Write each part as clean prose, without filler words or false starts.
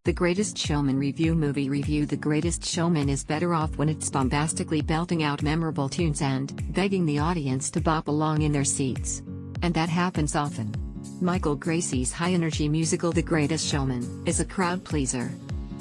The Greatest Showman Review Movie Review. The Greatest Showman is better off when it's bombastically belting out memorable tunes and begging the audience to bop along in their seats. And that happens often. Michael Gracey's high-energy musical The Greatest Showman is a crowd pleaser.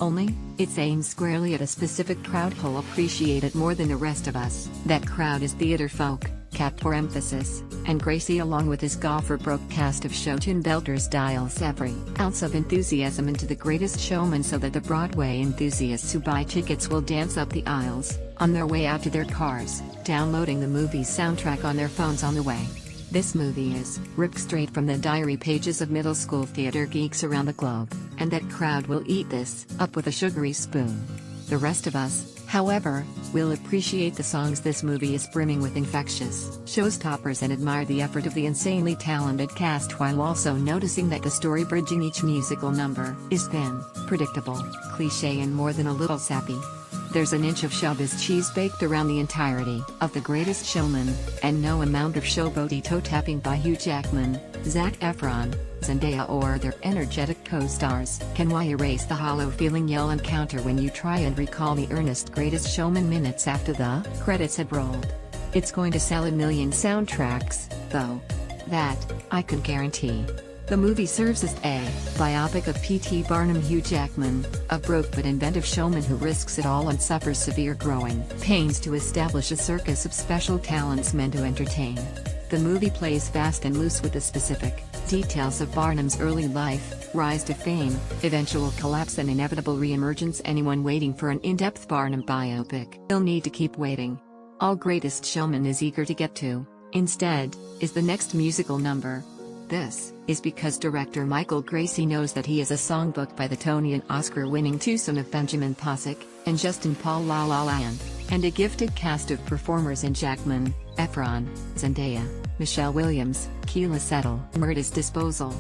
Only, it's aimed squarely at a specific crowd who'll appreciate it more than the rest of us. That crowd is theater folk, capped for emphasis, and Gracey along with his golfer-broke cast of show-tune belters dials every ounce of enthusiasm into The Greatest Showman so that the Broadway enthusiasts who buy tickets will dance up the aisles, on their way out to their cars, downloading the movie's soundtrack on their phones on the way. This movie is ripped straight from the diary pages of middle school theater geeks around the globe, and that crowd will eat this up with a sugary spoon. The rest of us, however, will appreciate the songs this movie is brimming with infectious showstoppers and admire the effort of the insanely talented cast while also noticing that the story bridging each musical number is thin, predictable, cliché and more than a little sappy. There's an inch of showbiz cheese baked around the entirety of The Greatest Showman, and no amount of showboaty toe-tapping by Hugh Jackman, Zac Efron, Zendaya or their energetic co-stars can erase the hollow feeling you'll encounter when you try and recall the earnest Greatest Showman minutes after the credits had rolled. It's going to sell a million soundtracks, though. That, I can guarantee. The movie serves as a biopic of P.T. Barnum. Hugh Jackman, a broke but inventive showman who risks it all and suffers severe growing pains to establish a circus of special talents meant to entertain. The movie plays fast and loose with the specific details of Barnum's early life, rise to fame, eventual collapse and inevitable re-emergence. Anyone waiting for an in-depth Barnum biopic will need to keep waiting. All Greatest Showman is eager to get to, instead, is the next musical number. This is because director Michael Gracey knows that he is a songbook by the Tony and Oscar-winning twosome of Benjamin Pasek and Justin Paul La La Land, and a gifted cast of performers in Jackman, Efron, Zendaya, Michelle Williams, Keila Settle are at his disposal.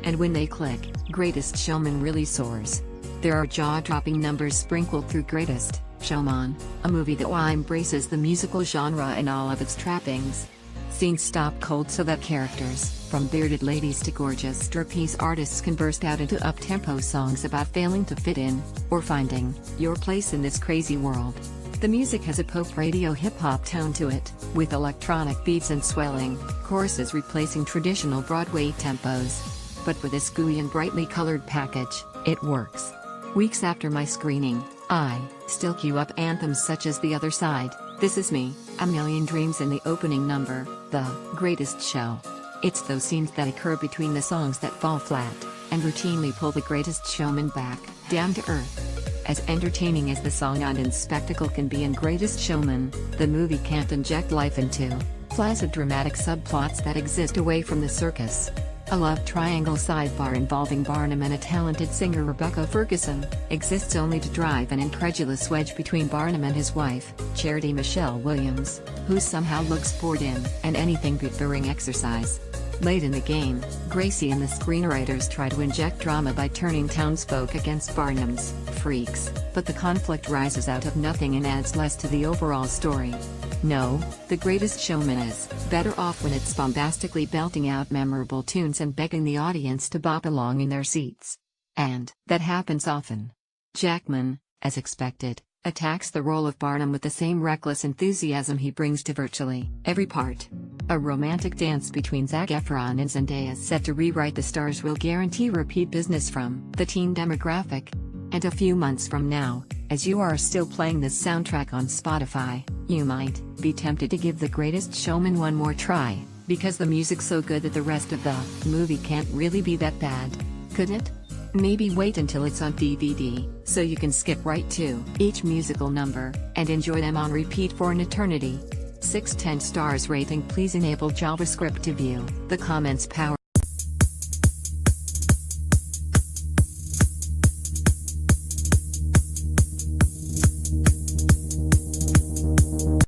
And when they click, Greatest Showman really soars. There are jaw-dropping numbers sprinkled through Greatest Showman, a movie that embraces the musical genre in all of its trappings. Scenes stop cold so that characters, from bearded ladies to gorgeous trapeze artists, can burst out into up-tempo songs about failing to fit in, or finding your place in this crazy world. The music has a pop radio hip-hop tone to it, with electronic beats and swelling choruses replacing traditional Broadway tempos. But with this gooey and brightly colored package, it works. Weeks after my screening, I still queue up anthems such as The Other Side, This Is Me, A Million Dreams and the opening number, The Greatest Show. It's those scenes that occur between the songs that fall flat, and routinely pull The Greatest Showman back, down to earth. As entertaining as the song and spectacle can be in Greatest Showman, the movie can't inject life into placid dramatic subplots that exist away from the circus. A love triangle sidebar involving Barnum and a talented singer Rebecca Ferguson exists only to drive an incredulous wedge between Barnum and his wife, Charity Michelle Williams, who somehow looks bored in an anything but boring exercise. Late in the game, Gracey and the screenwriters try to inject drama by turning townsfolk against Barnum's freaks, but the conflict rises out of nothing and adds less to the overall story. No, The Greatest Showman is better off when it's bombastically belting out memorable tunes and begging the audience to bop along in their seats. And that happens often. Jackman, as expected, attacks the role of Barnum with the same reckless enthusiasm he brings to virtually every part. A romantic dance between Zac Efron and Zendaya set to rewrite the stars will guarantee repeat business from the teen demographic. And a few months from now, as you are still playing this soundtrack on Spotify, you might be tempted to give The Greatest Showman one more try, because the music's so good that the rest of the movie can't really be that bad, could it? Maybe wait until it's on DVD, so you can skip right to each musical number, and enjoy them on repeat for an eternity. 6/10 stars rating. Please enable JavaScript to view the comments power.